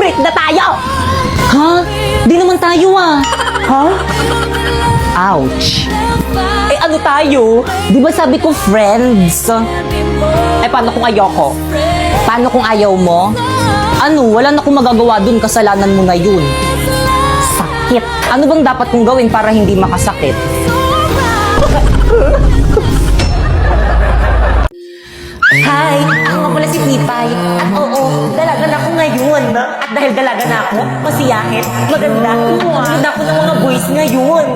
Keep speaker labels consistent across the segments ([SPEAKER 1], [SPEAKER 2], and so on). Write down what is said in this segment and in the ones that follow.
[SPEAKER 1] Break na tayo!
[SPEAKER 2] Ha? Di naman tayo
[SPEAKER 1] Ha?
[SPEAKER 2] Ouch.
[SPEAKER 1] Eh ano tayo?
[SPEAKER 2] Di ba sabi ko friends?
[SPEAKER 1] Eh paano kung ayoko?
[SPEAKER 2] Paano kung ayaw mo? Ano, wala na akong magagawa dun, kasalanan mo na yun.
[SPEAKER 1] Sakit.
[SPEAKER 2] Ano bang dapat kong gawin para hindi makasakit?
[SPEAKER 1] Hi! Ako nga pala si Pipay. At oo, dalaga na ako ngayon. At dahil dalaga na ako, masiyahin, maganda, maganda ako ng mga boys ngayon.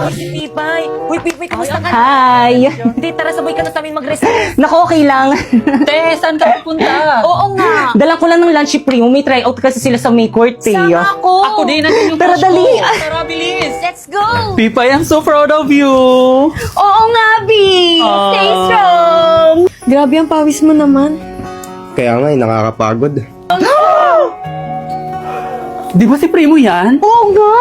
[SPEAKER 1] Uy, si Pipay! Uy, Pipay, kamusta ka?
[SPEAKER 2] Hi!
[SPEAKER 1] Hindi, tara, sabay ka na sa amin mag-recess.
[SPEAKER 2] Naku, okay lang.
[SPEAKER 3] Te, saan ka pupunta?
[SPEAKER 1] Oo nga.
[SPEAKER 2] Dala ko lang ng lunch si Primo. May tryout kasi sila sa May Court eh.
[SPEAKER 1] Sama ako.
[SPEAKER 3] Ako din, nandiyan yung
[SPEAKER 2] Tara,
[SPEAKER 3] crush
[SPEAKER 2] dali.
[SPEAKER 3] ko. Tara, bilis.
[SPEAKER 1] Let's go!
[SPEAKER 3] Pipay, I'm so proud of you.
[SPEAKER 1] Oo nga, B! Stay strong!
[SPEAKER 4] Grabe ang pawis mo naman.
[SPEAKER 5] Kaya nga, nakakapagod.
[SPEAKER 3] Di ba si Primo yan?
[SPEAKER 1] Oo nga!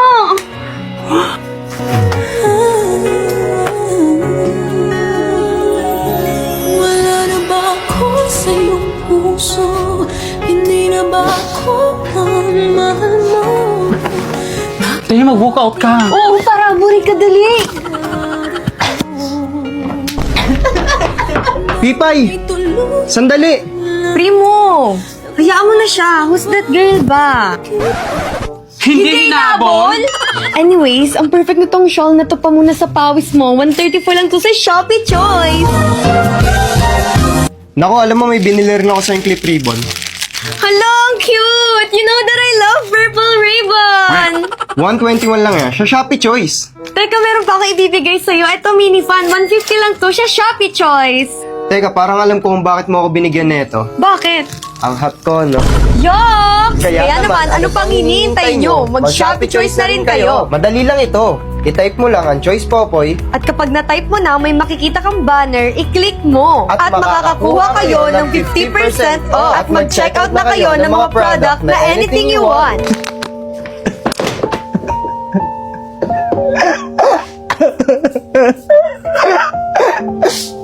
[SPEAKER 6] Wala na ba ako sa iyong puso? Hindi na ba ako ang mahal mo?
[SPEAKER 3] Te, mag-workout ka.
[SPEAKER 4] Oo, tara, buri ka dali.
[SPEAKER 5] Pipay! Sandali!
[SPEAKER 4] Primo, hayaan mo na siya. Who's that girl ba?
[SPEAKER 3] Hindi hinabol?
[SPEAKER 4] Anyways, ang perfect na tong shawl na to pa muna sa pawis mo. 134 lang to sa Shopee Choice.
[SPEAKER 5] Naku, alam mo, may binili rin ako sa yung clip ribbon.
[SPEAKER 4] Hala, ang cute! You know that I love purple ribbon!
[SPEAKER 5] 121 lang sa Shopee Choice.
[SPEAKER 4] Teka, meron pa ako ibibigay sa'yo. Ito, mini fan. 150 lang to sa Shopee Choice.
[SPEAKER 5] Teka, parang alam ko kung bakit mo ako binigyan nito.
[SPEAKER 4] Bakit?
[SPEAKER 5] Ang hot ko, no?
[SPEAKER 4] Yuck! Kaya naman, ano pang hinihintay nyo? Mag-Shopee Choice na rin kayo.
[SPEAKER 5] Madali lang ito. I-type mo lang ang Choice Popoy.
[SPEAKER 4] At kapag na-type mo na, may makikita kang banner, i-click mo.
[SPEAKER 5] At
[SPEAKER 4] makakakuha kayo ng 50% off. At mag-checkout na kayo ng mga product na anything you want.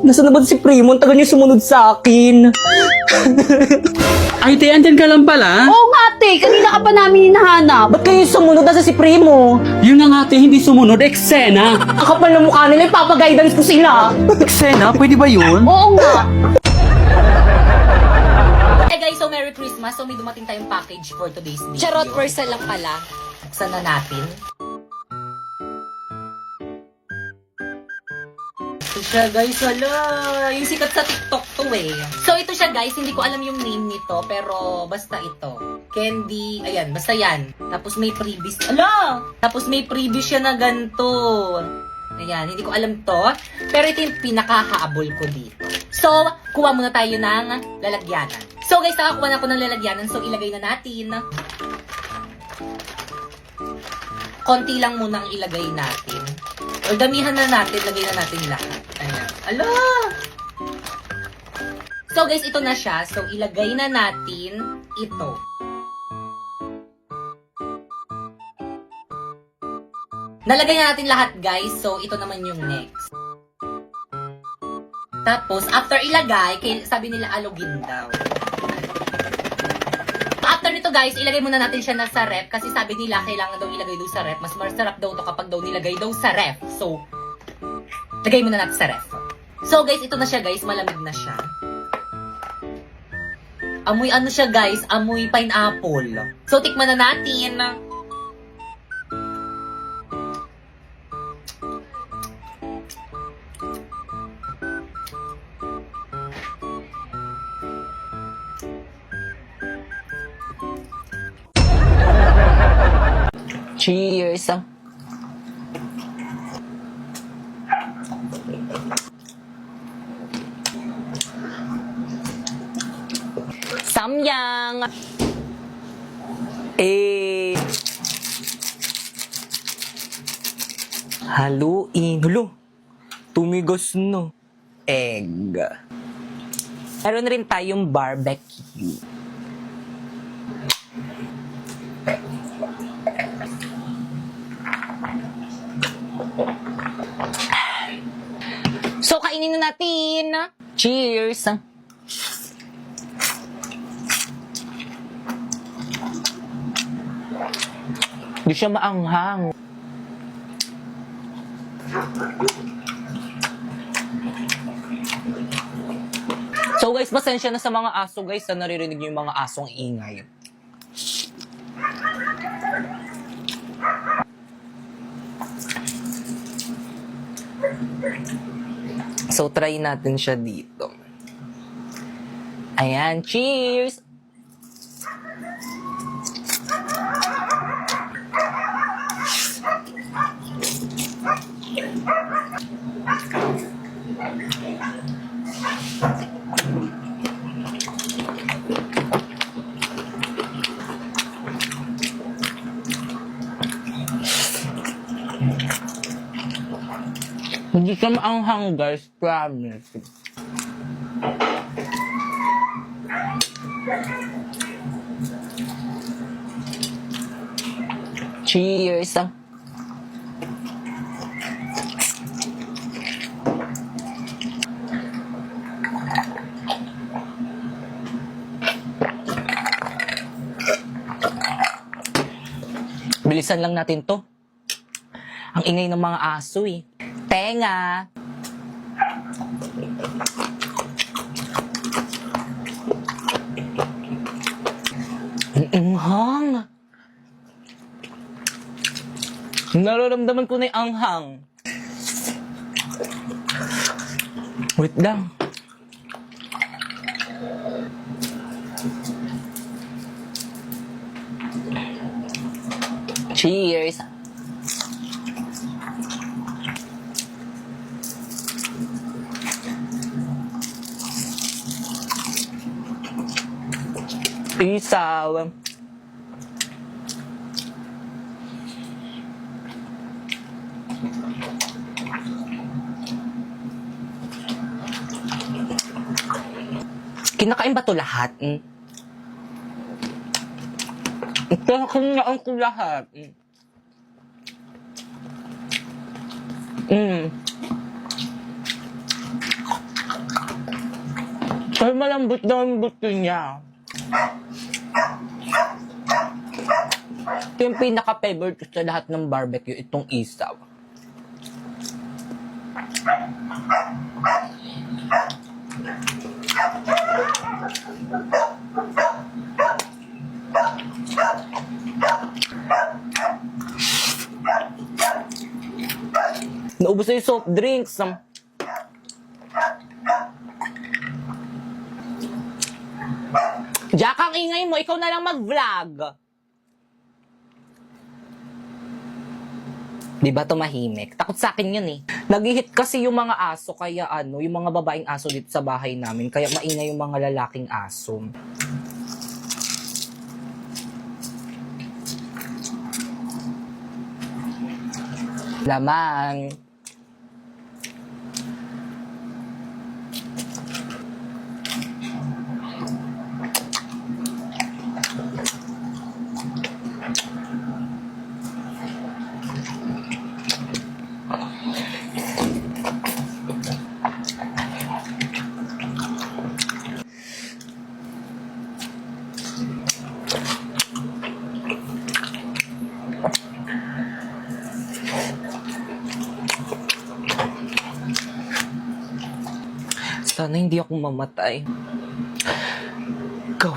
[SPEAKER 2] Nasaan na ba si Primo? Ang tagal niyo sumunod sa akin.
[SPEAKER 3] Ay, te, andyan ka lang pala.
[SPEAKER 4] Oo nga, te. Kanina ka pa namin hinahanap.
[SPEAKER 2] Ba't kayo sumunod? Nasa si Primo?
[SPEAKER 3] Yun na nga, te, hindi sumunod. Eksena.
[SPEAKER 2] Ang kapal ng mukha nila, ipapag-guidance ko sila.
[SPEAKER 3] Eksena, pwede ba yun?
[SPEAKER 4] Oo nga.
[SPEAKER 1] Eh guys, so Merry Christmas. So may dumating tayong package for today's video.
[SPEAKER 4] Charot, person lang pala.
[SPEAKER 1] Buksan na natin. Ito siya guys, wala. Yung sikat sa TikTok to eh. So ito siya guys, hindi ko alam yung name nito, pero basta ito. Candy, ayan, basta yan. Tapos may freebies. Ala! Tapos may freebies siya na ganito. Ayan, hindi ko alam to. Pero ito yung pinakahaabol ko dito. So, kuha muna tayo ng lalagyanan. So guys, nakakuha na ako ng lalagyanan. So ilagay na natin. Konti lang muna ang ilagay natin. O damihan na natin, lagay na natin lahat. Ayan. Ala! So guys, ito na siya. So ilagay na natin ito. Nalagay na natin lahat guys. So ito naman yung next. Tapos, after ilagay, sabi nila alugin daw. After nito guys, ilagay muna natin siya na sa ref kasi sabi nila kailangan daw ilagay daw sa ref. Mas masarap daw to kapag daw nilagay daw sa ref. So, lagay muna natin sa ref. So guys, ito na siya guys. Malamig na siya. Amoy ano siya guys? Amoy pineapple. So, tikman na natin.
[SPEAKER 2] Cheers. Samyang. Haluin. Hulo. Tumigos no. Egg. Meron rin tayong barbecue. So, kainin na natin. Cheers! Hindi siya maanghang. So guys, pasensya na sa mga aso guys na naririnig niyo yung mga asong ingay. So try natin siya dito. Ayan, cheers! Hindi siya maanghang guys, promise. Cheers! Bilisan lang natin to. Ang ingay ng mga aso eh. Tenga! Ang anghang! Nararamdaman ko na yung anghang. Wait lang. Cheers! Isaw. Kinakain ba to lahat? Kinakain ko lahat. Pero malambot na ang buto niya. Ito yung pinaka-favorite ko sa lahat ng barbecue, itong isaw. Naubos na yung soft drinks. Jack, ang ingay mo, ikaw na lang mag-vlog. Di ba tumahimik? Takot sa akin yun eh. Nag-hit kasi yung mga aso, kaya yung mga babaeng aso dito sa bahay namin, kaya maingay yung mga lalaking aso. Lamang. Sana hindi ako mamatay. Go.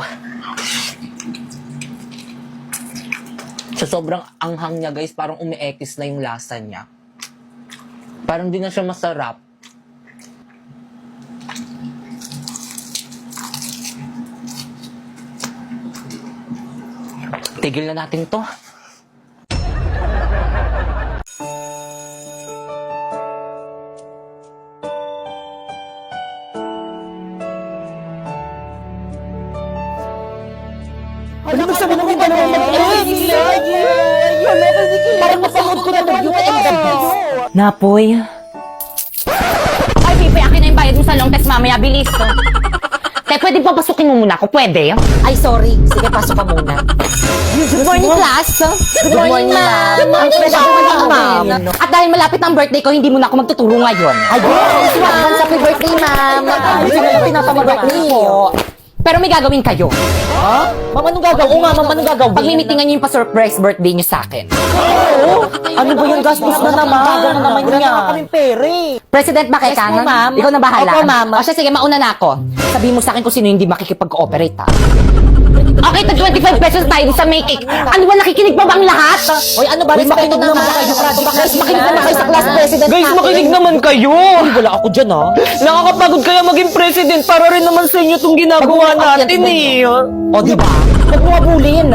[SPEAKER 2] Sa sobrang anghang niya guys, parang umiekis na yung lasa niya. Parang di na siya masarap. Tigil na natin to.
[SPEAKER 4] Ano ba sabi namin ba naman parang napanood ko na yung
[SPEAKER 2] Napoy.
[SPEAKER 7] Ay, Pipe, akin na yung bayad mo sa long test mamaya. Bilis, to. Te, pwede papasukin mo muna ako? Pwede?
[SPEAKER 1] Ay, sorry. Sige, pasok ka muna.
[SPEAKER 7] Good morning, class. Good morning, ma'am.
[SPEAKER 1] Good morning, ma'am.
[SPEAKER 7] At dahil malapit ang birthday ko, hindi mo na ako magtuturo ngayon.
[SPEAKER 1] Ayun! Advance happy birthday, ma'am! Happy birthday po.
[SPEAKER 7] Pero may gagawin kayo.
[SPEAKER 2] Ha? Ma'am, anong gagawin? Oo nga, ma'am, anong gagawin?
[SPEAKER 7] Pagmimitingan niyo yung pa-surprise birthday niyo sa akin.
[SPEAKER 2] Ano ba yung gastos na naman? Gagawin naman
[SPEAKER 3] Wala
[SPEAKER 2] niya.
[SPEAKER 3] naman kaming pere.
[SPEAKER 7] President Makekangan,
[SPEAKER 2] Yes po, ma'am.
[SPEAKER 7] ikaw na bahala.
[SPEAKER 2] Opo, ma'am.
[SPEAKER 7] O siya, sige, mauna na ako. Sabihin mo sa akin kung sino hindi makikipag-cooperate, ha? Okay, tag 25 pesos tayo sa make it. Ano ba, nakikinig pa bang lahat?
[SPEAKER 2] Hoy, ano ba? Respeto naman kayo.
[SPEAKER 7] Guys, makinig naman kayo sa class president
[SPEAKER 2] Guys,
[SPEAKER 7] natin.
[SPEAKER 2] makinig naman kayo. Wala ako dyan, ha? Nakakapagod kaya maging president para rin naman sa inyo itong ginagawa natin, eh.
[SPEAKER 7] O, diba? Huwag mo abulin.